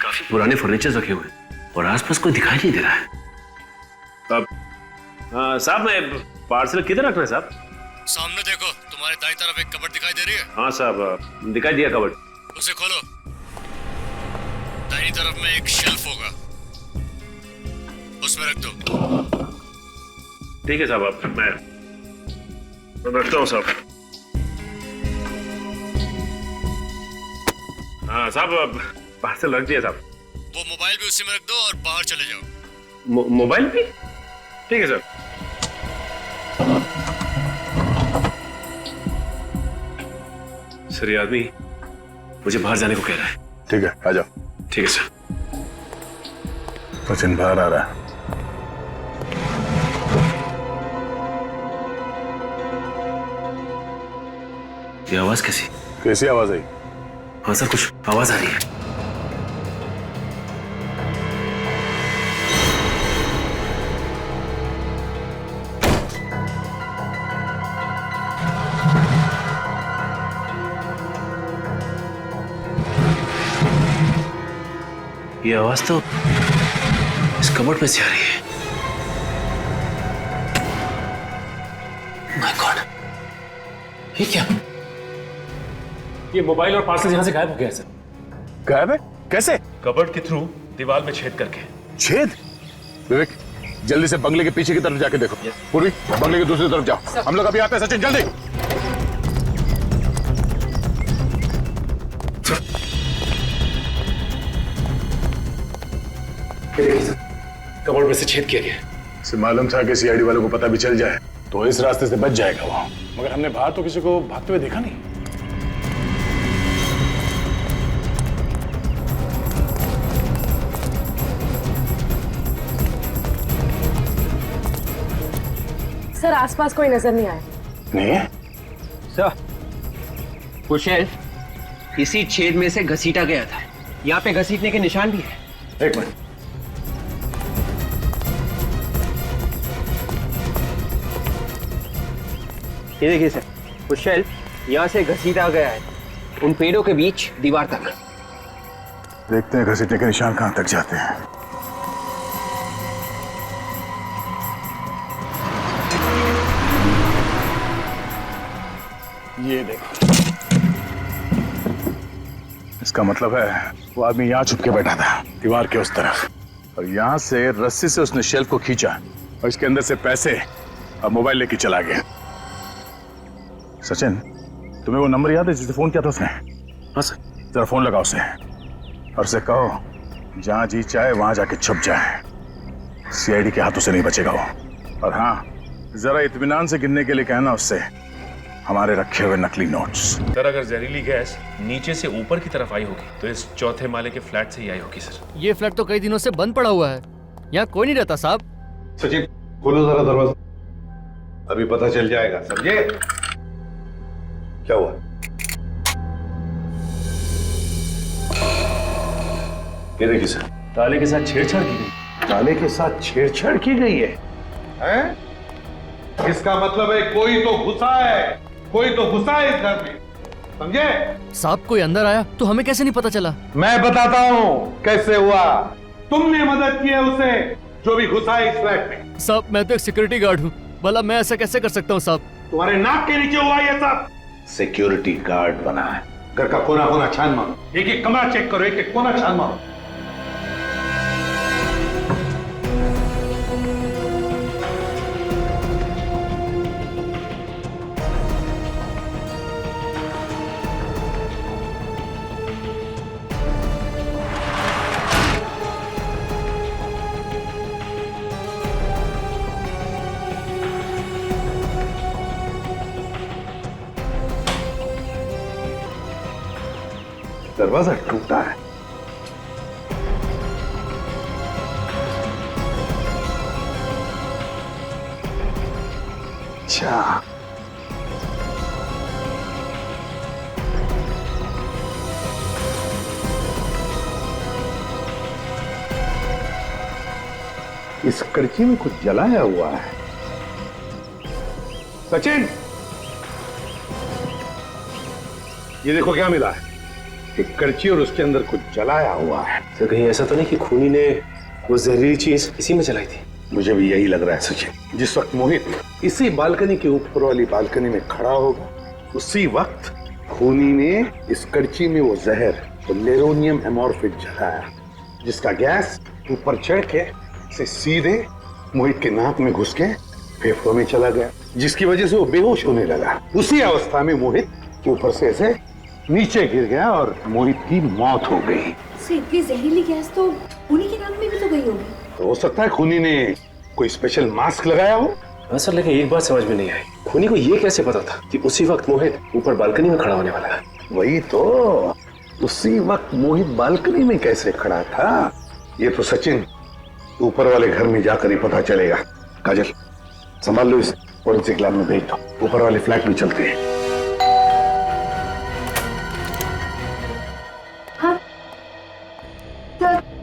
काफी पुराने फर्नीचर रखे हुए हैं और आसपास कोई दिखाई नहीं दे रहा है। अब साहब, मैं पार्सल किधर रखना है साहब? सामने देखो, तुम्हारे दाईं तरफ एक कबर्ड दिखाई दे रही है। हाँ साहब, दिखाई दिया कबर्ड। उसे खोलो। दाईं तरफ में एक शेल्फ होगा, उसमें रख दो। ठीक है साहब, अब मैं रखता हूँ साहब। हाँ साहब, पार्सल रख दिया साहब। वो मोबाइल भी उसी में रख दो और बाहर चले जाओ। मोबाइल भी? ठीक है सर। सर, ये आदमी मुझे बाहर जाने को कह रहा है। ठीक है, आ जाओ। ठीक है सर। सचिन बाहर आ रहा है। ये आवाज कैसी? कैसी आवाज आई? हाँ सर, कुछ आवाज आ रही है। ये आवाज तो इस कबर्ड में से आ रही है। माय गॉड, ये क्या? ये मोबाइल और पार्सल यहां से गायब हो गया सर। गायब है? कैसे? कबर्ड के थ्रू दीवार में छेद करके। छेद? विवेक, जल्दी से बंगले के पीछे की तरफ जाके देखो। पूर्वी, बंगले की दूसरी तरफ जाओ, हम लोग अभी आते हैं। सचिन, जल्दी। कबर्ड में से छेद किया गया। इसे मालूम था कि सीआईडी वालों को पता भी चल जाए तो इस रास्ते से बच जाएगा वो, मगर हमने बाहर तो किसी को भागते हुए देखा नहीं। सर, आसपास कोई नजर नहीं आया। नहीं है? सर, वो शेल्फ इसी छेद में से घसीटा गया था। यहाँ पे घसीटने के निशान भी है। एक मिनट। ये देखिए सर, वो शेल्फ यहाँ से घसीटा गया है, उन पेड़ों के बीच दीवार तक। देखते हैं घसीटने के निशान कहां तक जाते हैं। ये देखो, इसका मतलब है वो आदमी यहाँ छुप के बैठा था दीवार के उस तरफ, और यहाँ से रस्सी से उसने शेल्फ को खींचा और इसके अंदर से पैसे और मोबाइल लेके चला गया। सचिन, तुम्हें वो नंबर याद है जिसे फोन किया था उसने? हाँ सर। जरा फोन लगाओ उसे और उसे कहो जहां जी चाहे वहां जाके छुप जाए, सीआईडी के हाथों से नहीं बचेगा वो। और हाँ, जरा इत्मीनान से गिनने के लिए कहना उससे हमारे रखे हुए नकली नोट्स। सर, अगर जहरीली गैस नीचे से ऊपर की तरफ आई होगी तो इस चौथे माले के फ्लैट से ही आई होगी सर। ये फ्लैट तो कई दिनों से बंद पड़ा हुआ है, यहाँ कोई नहीं रहता साहब। सचिन, खोलो जरा दरवाजा, अभी पता चल जाएगा, समझे? क्या हुआ? ये देखिए सर, ताले के साथ छेड़छाड़ की गई। ताले के साथ छेड़छाड़ की गई है, हैं? इसका मतलब है कोई तो घुसा है, कोई तो घुसा है इस घर में, समझे? साहब कोई अंदर आया तो हमें कैसे नहीं पता चला? मैं बताता हूँ कैसे हुआ। तुमने मदद की है उसे जो भी घुसा है इस फ्लैट में। साहब मैं तो एक सिक्योरिटी गार्ड हूँ, भला मैं ऐसा कैसे कर सकता हूँ साहब? तुम्हारे नाक के नीचे हुआ ये सब। सिक्योरिटी गार्ड बना है, घर का कोना कोना छान मारो, एक एक कमरा चेक करो, एक एक कोना छान मारो। दरवाजा टूटा है। अच्छा, इस करची में कुछ जलाया हुआ है। सचिन, ये देखो क्या मिला है, एक करची और उसके अंदर कुछ जलाया हुआ है। सर, कहीं ऐसा तो नहीं कि खूनी ने वो जहरीली चीज इसी में जलाई थी? मुझे भी यही लग रहा है सचिन। जिस वक्त मोहित इसी बालकनी के ऊपर वाली बालकनी में खड़ा होगा, उसी वक्त खूनी ने इस करची में वो जहर, वो लेरोनियम एमॉर्फिक जलाया, जिसका गैस ऊपर चढ़ के से सीधे मोहित के नाक में घुस के फेफड़ों में चला गया, जिसकी वजह से वो बेहोश होने लगा। उसी अवस्था में मोहित ऊपर से ऐसे नीचे गिर गया और मोहित की मौत हो गई। इतनी जहरीली गैस तो उन्हीं के नाक में भी तो गई होगी। तो हो सकता है खूनी ने कोई स्पेशल मास्क लगाया हो। हाँ सर, लेकिन एक बात समझ में नहीं आई, खूनी को ये कैसे पता था कि उसी वक्त मोहित ऊपर बालकनी में खड़ा होने वाला है? वही तो, उसी वक्त मोहित बालकनी में कैसे खड़ा था, ये तो सचिन ऊपर वाले घर में जाकर ही पता चलेगा। काजल, संभाल लो, इस फोरेंसिक लैब में भेज दो, ऊपर वाले फ्लैट में चलते हैं।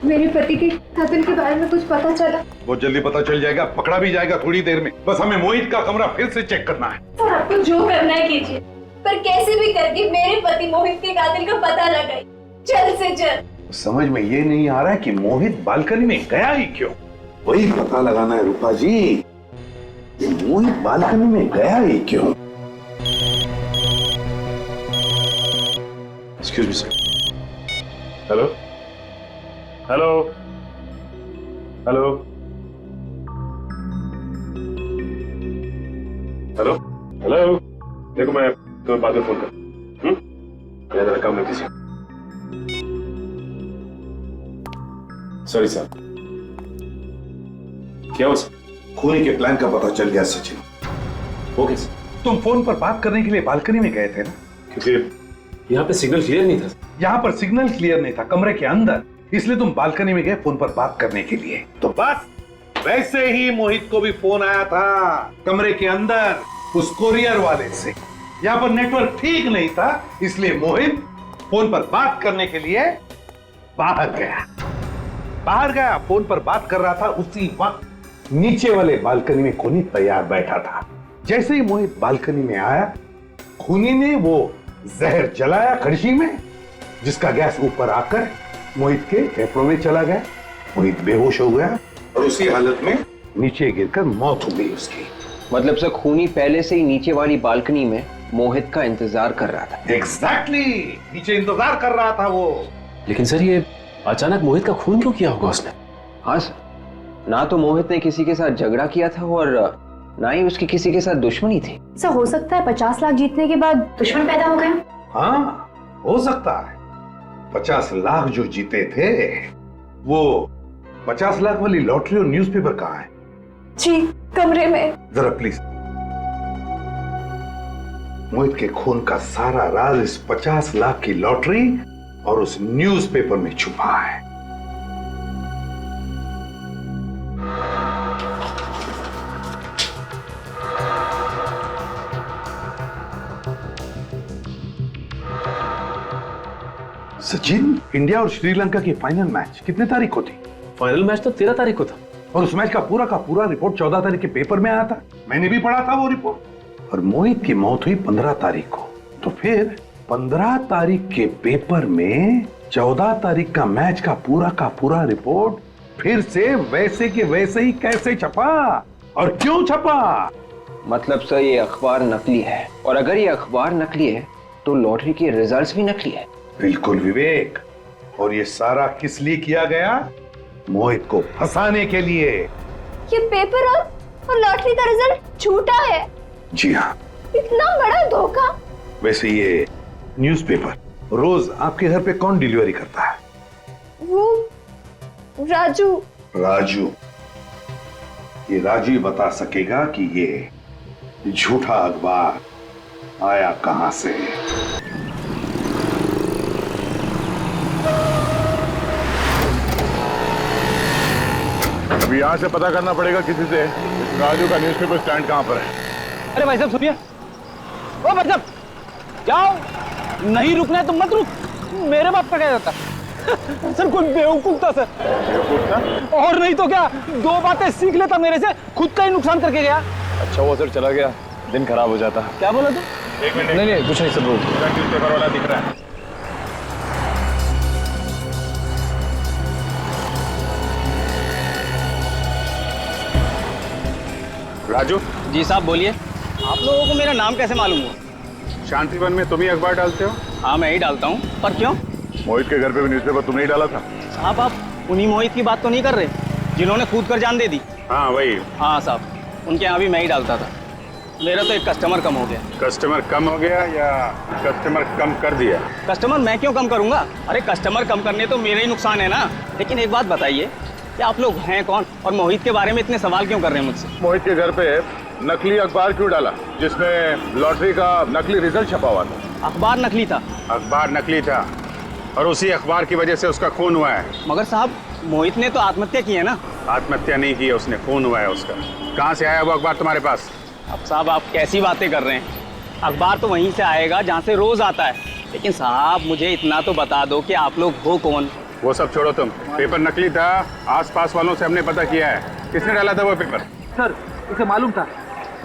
मेरे पति के कातिल के बारे में कुछ पता चला? बहुत जल्दी पता चल जाएगा, पकड़ा भी जाएगा थोड़ी देर में। बस हमें मोहित का कमरा फिर से चेक करना है। सर, आपको जो करना है कीजिए, पर कैसे भी करके मेरे पति मोहित के कातिल का पता लगाइए, जल्द से जल्द। समझ में ये नहीं आ रहा है कि मोहित बालकनी में गया ही क्यों। वही पता लगाना है रूपा जी, कि मोहित बालकनी में गया ही क्यों। Excuse me sir. Hello hello hello hello hello, देखो मैं तुम्हें बाद में फोन कर, मैं जरा काम में बिजी हूं। Sorry sir. क्या हुआ सर? खूनी के प्लान का पता चल गया सचिन। वो कैसे? तुम फोन पर बात करने के लिए बालकनी में गए थे ना? क्योंकि यहाँ पे सिग्नल क्लियर नहीं था। यहाँ पर सिग्नल क्लियर नहीं था, कमरे के अंदर, इसलिए तुम बालकनी में गए फोन पर बात करने के लिए। तो बस वैसे ही मोहित को भी फोन आया था कमरे के अंदर उस कोरियर वाले से। यहाँ पर नेटवर्क ठीक नहीं था, इसलिए मोहित फोन पर बात करने के लिए बाहर गया, फोन पर बात कर रहा था। उसी वक्त नीचे वाले बालकनी में खूनी तैयार बैठा था। जैसे ही मोहित बालकनी में आया, खूनी ने वो जहर जलाया कड़छी में, जिसका गैस ऊपर आकर मोहित के फेफड़ों में चला गया। मोहित बेहोश हो गया और उसी हालत में नीचे गिरकर मौत हो गई उसकी। मतलब सर, खूनी पहले से ही नीचे वाली बालकनी में मोहित का इंतजार कर रहा था। एग्जैक्टली नीचे इंतजार कर रहा था वो। लेकिन सर ये अचानक मोहित का खून क्यों किया होगा उसने? हाँ सर, ना तो मोहित ने किसी के साथ झगड़ा किया था और ना ही उसकी किसी के साथ दुश्मनी थी। सर हो सकता है 50 लाख जीतने के बाद दुश्मन पैदा हो गए। हाँ हो सकता है। 50 लाख जो जीते थे वो 50 लाख वाली लॉटरी और न्यूज़पेपर कहाँ है? जी कमरे में। जरा प्लीज। मोहित के खून का सारा राज इस 50 लाख की लॉटरी और उस न्यूज़पेपर में छुपा है। सचिन, इंडिया और श्रीलंका की फाइनल मैच कितने तारीख को थी? फाइनल मैच तो 13 तारीख को था। और उस मैच का पूरा रिपोर्ट 14 तारीख के पेपर में आया था। मैंने भी पढ़ा था वो रिपोर्ट। और मोहित की मौत हुई 15 तारीख को। तो फिर 15 तारीख के पेपर में 14 तारीख का मैच का पूरा रिपोर्ट फिर से वैसे के वैसे ही कैसे छपा और क्यों छपा? मतलब सर ये अखबार नकली है, और अगर ये अखबार नकली है तो लॉटरी के रिजल्ट्स भी नकली है। बिल्कुल विवेक। और ये सारा किस लिए किया गया? मोहित को फंसाने के लिए। ये पेपर और लॉटरी का रिजल्ट झूठा है। जी हाँ। इतना बड़ा धोखा। वैसे ये न्यूज़पेपर रोज आपके घर पे कौन डिलीवरी करता है? वो राजू। राजू। ये राजू ही बता सकेगा कि ये झूठा अखबार आया कहां से। अभी यहाँ से पता करना पड़ेगा किसी से राजू का न्यूज़पेपर स्टैंड कहाँ पर है। अरे भाई साहब सुनिए। ओ भाई साहब जाओ, नहीं रुकना है तो मत रुक। मेरे बाप का क्या जाता। सर कोई बेवकूफ था सर। बेवकूफ था? और नहीं तो क्या, 2 बातें सीख लेता मेरे से, खुद का ही नुकसान करके गया। अच्छा वो सर चला गया, दिन खराब हो जाता। क्या बोला तू? 1 मिनट। नहीं कुछ नहीं सर। न्यूज़पेपर वाला दिख रहा है। राजू। जी साहब बोलिए। आप लोगों को मेरा नाम कैसे मालूम हुआ? शांतिवन में तुम ही अखबार डालते हो? हाँ मैं ही डालता हूँ, पर क्यों? मोहित के घर पे भी न्यूज़पेपर तुमने ही डाला था। साहब आप उन्हीं मोहित की बात तो नहीं कर रहे जिन्होंने कूद कर जान दे दी? हाँ वही। हाँ साहब, उनके यहाँ भी मैं ही डालता था। मेरा तो एक कस्टमर कम हो गया। कस्टमर कम हो गया या कस्टमर कम कर दिया? कस्टमर मैं क्यों कम करूंगा? अरे कस्टमर कम करने तो मेरा ही नुकसान है ना। लेकिन एक बात बताइए कि आप लोग हैं कौन और मोहित के बारे में इतने सवाल क्यों कर रहे हैं मुझसे? मोहित के घर पे नकली अखबार क्यों डाला जिसमें लॉटरी का नकली रिजल्ट छपा हुआ था? अखबार नकली था। अखबार नकली था और उसी अखबार की वजह से उसका खून हुआ है। मगर साहब मोहित ने तो आत्महत्या की है ना। आत्महत्या नहीं की है उसने, खून हुआ है उसका। कहाँ से आया वो अखबार तुम्हारे पास? अब साहब आप कैसी बातें कर रहे हैं? अखबार तो वहीं से आएगा जहाँ से रोज आता है। लेकिन साहब मुझे इतना तो बता दो कि आप लोग हो कौन? वो सब छोड़ो तुम। पेपर नकली था, आसपास वालों से हमने पता किया है। किसने डाला था वो पेपर? सर उसे मालूम था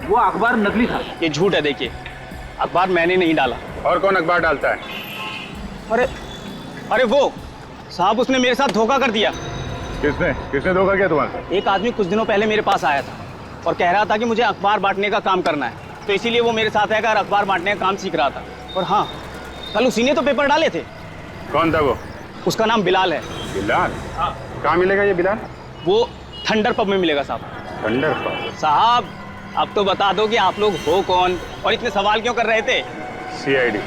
वो अखबार नकली था। ये झूठ है। देखिए अखबार मैंने नहीं डाला। और कौन अखबार डालता है? अरे वो साहब उसने मेरे साथ धोखा कर दिया। किसने धोखा किया तुम्हारे? एक आदमी कुछ दिनों पहले मेरे पास आया था और कह रहा था कि मुझे अखबार बांटने का काम करना है, तो इसीलिए वो मेरे साथ आकर अखबार बांटने का काम सीख रहा था। और हाँ, कल उसी ने तो पेपर डाले थे। कौन था वो? उसका नाम बिलाल है। बिलाल? कहाँ मिलेगा ये बिलाल? वो थंडर पब में मिलेगा साहब। Thunder pub? साहब अब तो बता दो कि आप लोग हो कौन और इतने सवाल क्यों कर रहे थे? CID।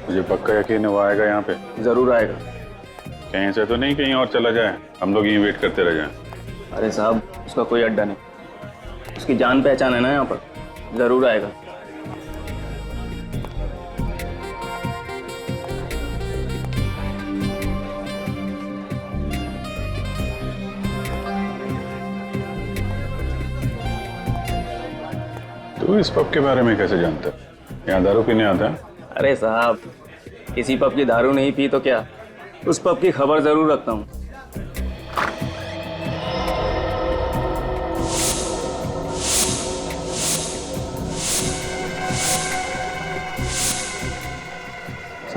मुझे पक्का यकीन है वो आएगा यहाँ पे। जरूर आएगा। कहीं से तो नहीं कहीं और चला जाए, हम लोग यहीं वेट करते रह जाएं। अरे साहब उसका कोई अड्डा नहीं, उसकी जान पहचान है ना यहाँ पर। जरूर आएगा। तू इस पब के बारे में कैसे जानता है? यहाँ दारू पीने आता है? अरे साहब किसी पब की दारू नहीं पी तो क्या, उस पब की खबर जरूर रखता हूँ।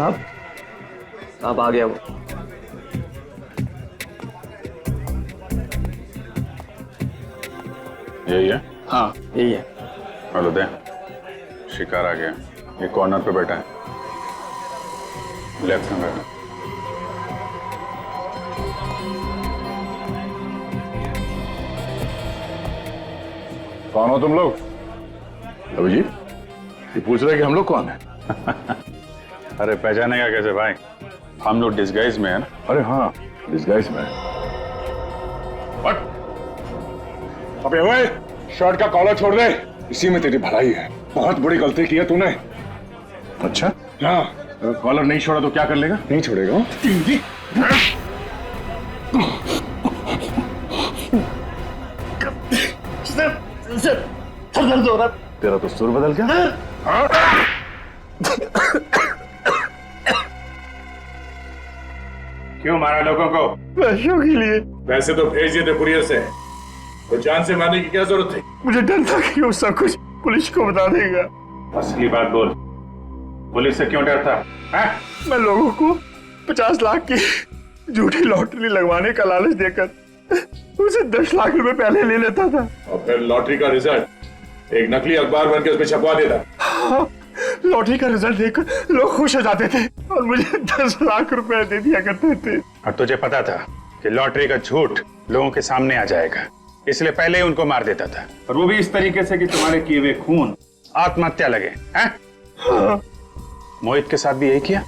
साहब आ गया वो। यही है? हाँ यही है। हेलो दे, शिकार आ गया। ये कॉर्नर पे बैठा है, लेफ्ट में बैठा। कौन हो तुम लोग? अभी जी ये पूछ रहे कि हम लोग कौन है? अरे पहचानेगा कैसे भाई, हम लोग डिस्गाइज में है ना। अरे हाँ, डिस्गाइज में। अबे ओए, शर्ट का कॉलर छोड़ दे, इसी में तेरी भलाई है। बहुत बड़ी गलती की है तूने। अच्छा? हाँ, कॉलर नहीं छोड़ा तो क्या कर लेगा? नहीं छोड़ेगा। सर दर्द हो रहा। तेरा तो सुर बदल गया। क्यों मारा लोगों को? पैसों के लिए। पैसे तो भेज दिए थे कुरियर से, तो जान से मारने की क्या जरूरत थी? मुझे डर था कि वो सब कुछ पुलिस को बता देगा। असली बात बोल, पुलिस से क्यों डरता है? मैं लोगों को 50 लाख की झूठी लॉटरी लगवाने का लालच देकर उसे 10 लाख रुपए पहले ले लेता था, और फिर लॉटरी का रिजल्ट एक नकली अखबार बन के उसमें छपवा देता। हाँ, लॉटरी का रिजल्ट देखकर लोग खुश हो जाते थे और मुझे 10 लाख रुपए दे दिया करते थे। और तुझे पता था कि लॉटरी का झूठ लोगों के सामने आ जाएगा, इसलिए पहले ही उनको मार देता था, और वो भी इस तरीके से कि तुम्हारे किए हुए खून आत्महत्या लगे हैं? हाँ। मोहित के साथ भी यही किया?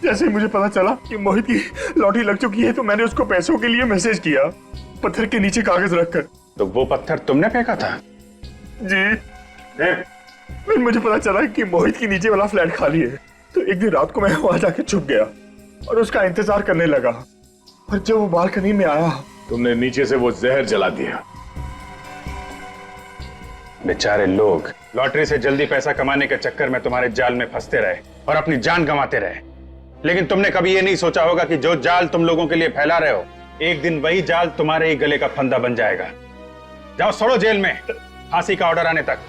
जैसे मुझे पता चला कि मोहित की लॉटरी लग चुकी है तो मैंने उसको पैसों के लिए मैसेज किया, पत्थर के नीचे कागज रखकर। तो वो पत्थर तुमने फेंका था? जी। फिर मुझे पता चला कि मोहित के नीचे वाला फ्लैट खाली है, तो एक दिन रात को मैं वहां जाके छुप गया और उसका इंतजार करने लगा, और जब वो बालकनी में आया तुमने नीचे से वो जहर जला दिया। बेचारे लोग लॉटरी से जल्दी पैसा कमाने के चक्कर में तुम्हारे जाल में फंसते रहे और अपनी जान गंवाते रहे, लेकिन तुमने कभी ये नहीं सोचा होगा कि जो जाल तुम लोगों के लिए फैला रहे हो, एक दिन वही जाल तुम्हारे ही गले का फंदा बन जाएगा। जाओ सड़ो जेल में, फांसी का ऑर्डर आने तक।